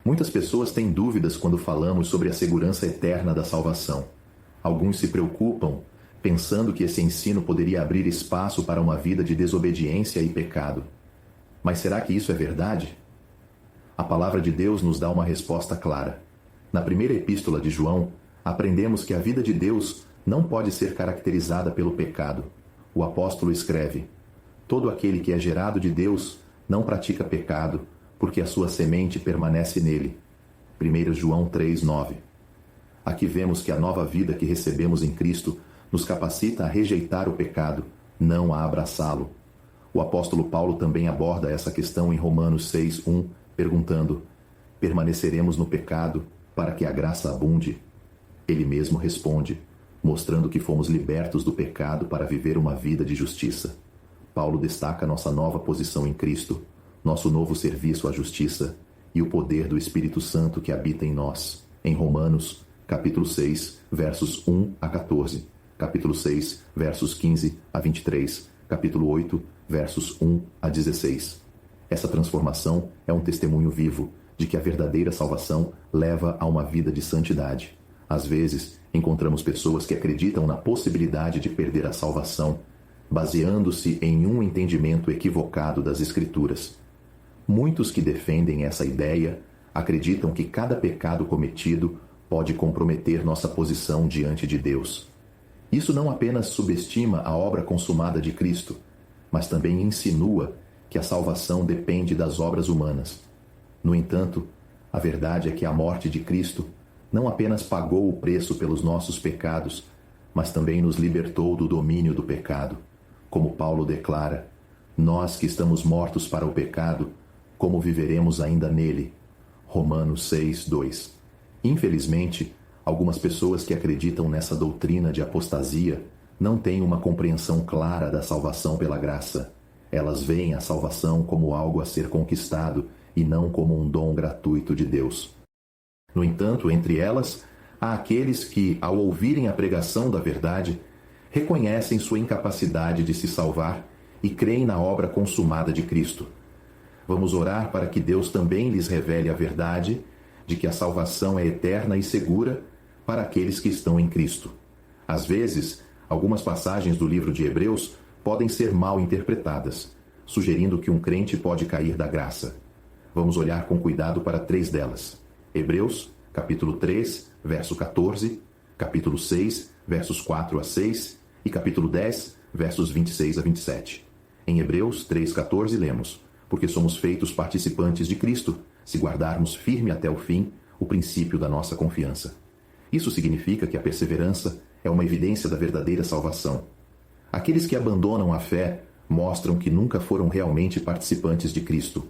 Muitas pessoas têm dúvidas quando falamos sobre a segurança eterna da salvação. Alguns se preocupam, pensando que esse ensino poderia abrir espaço para uma vida de desobediência e pecado. Mas será que isso é verdade? A palavra de Deus nos dá uma resposta clara. Na primeira epístola de João, aprendemos que a vida de Deus não pode ser caracterizada pelo pecado. O apóstolo escreve: todo aquele que é gerado de Deus não pratica pecado, porque a sua semente permanece nele. 1 João 3:9. Aqui vemos que a nova vida que recebemos em Cristo nos capacita a rejeitar o pecado, não a abraçá-lo. O apóstolo Paulo também aborda essa questão em Romanos 6:1, perguntando: permaneceremos no pecado para que a graça abunde? Ele mesmo responde, mostrando que fomos libertos do pecado para viver uma vida de justiça. Paulo destaca nossa nova posição em Cristo, nosso novo serviço à justiça e o poder do Espírito Santo que habita em nós, em Romanos, capítulo 6, versos 1 a 14, capítulo 6, versos 15 a 23, capítulo 8, versos 1 a 16. Essa transformação é um testemunho vivo de que a verdadeira salvação leva a uma vida de santidade. Às vezes, encontramos pessoas que acreditam na possibilidade de perder a salvação, baseando-se em um entendimento equivocado das Escrituras. Muitos que defendem essa ideia acreditam que cada pecado cometido pode comprometer nossa posição diante de Deus. Isso não apenas subestima a obra consumada de Cristo, mas também insinua que a salvação depende das obras humanas. No entanto, a verdade é que a morte de Cristo não apenas pagou o preço pelos nossos pecados, mas também nos libertou do domínio do pecado. Como Paulo declara: nós que estamos mortos para o pecado, como viveremos ainda nele? Romanos 6:2. Infelizmente, algumas pessoas que acreditam nessa doutrina de apostasia não têm uma compreensão clara da salvação pela graça. Elas veem a salvação como algo a ser conquistado e não como um dom gratuito de Deus. No entanto, entre elas, há aqueles que, ao ouvirem a pregação da verdade, reconhecem sua incapacidade de se salvar e creem na obra consumada de Cristo. Vamos orar para que Deus também lhes revele a verdade de que a salvação é eterna e segura para aqueles que estão em Cristo. Às vezes, algumas passagens do livro de Hebreus podem ser mal interpretadas, sugerindo que um crente pode cair da graça. Vamos olhar com cuidado para 3 delas. Hebreus, capítulo 3, verso 14, capítulo 6, versos 4 a 6 e capítulo 10, versos 26 a 27. Em Hebreus 3,14 lemos: porque somos feitos participantes de Cristo, se guardarmos firme até o fim o princípio da nossa confiança. Isso significa que a perseverança é uma evidência da verdadeira salvação. Aqueles que abandonam a fé mostram que nunca foram realmente participantes de Cristo.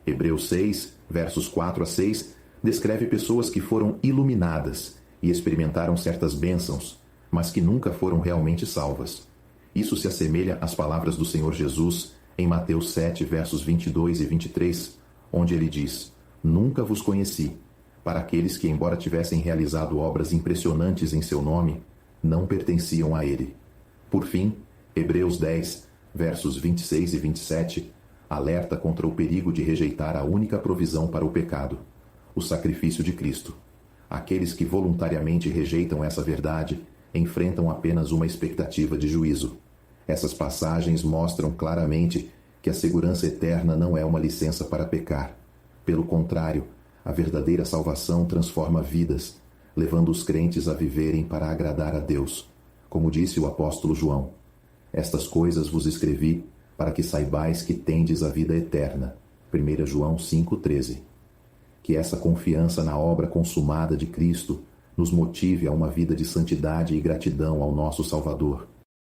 Hebreus 6, versos 4 a 6, descreve pessoas que foram iluminadas e experimentaram certas bênçãos, mas que nunca foram realmente salvas. Isso se assemelha às palavras do Senhor Jesus em Mateus 7, versos 22 e 23, onde ele diz: nunca vos conheci, para aqueles que, embora tivessem realizado obras impressionantes em seu nome, não pertenciam a ele. Por fim, Hebreus 10, versos 26 e 27, alerta contra o perigo de rejeitar a única provisão para o pecado, o sacrifício de Cristo. Aqueles que voluntariamente rejeitam essa verdade enfrentam apenas uma expectativa de juízo. Essas passagens mostram claramente que a segurança eterna não é uma licença para pecar. Pelo contrário, a verdadeira salvação transforma vidas, levando os crentes a viverem para agradar a Deus. Como disse o apóstolo João: estas coisas vos escrevi para que saibais que tendes a vida eterna. 1 João 5,13. Que essa confiança na obra consumada de Cristo nos motive a uma vida de santidade e gratidão ao nosso Salvador,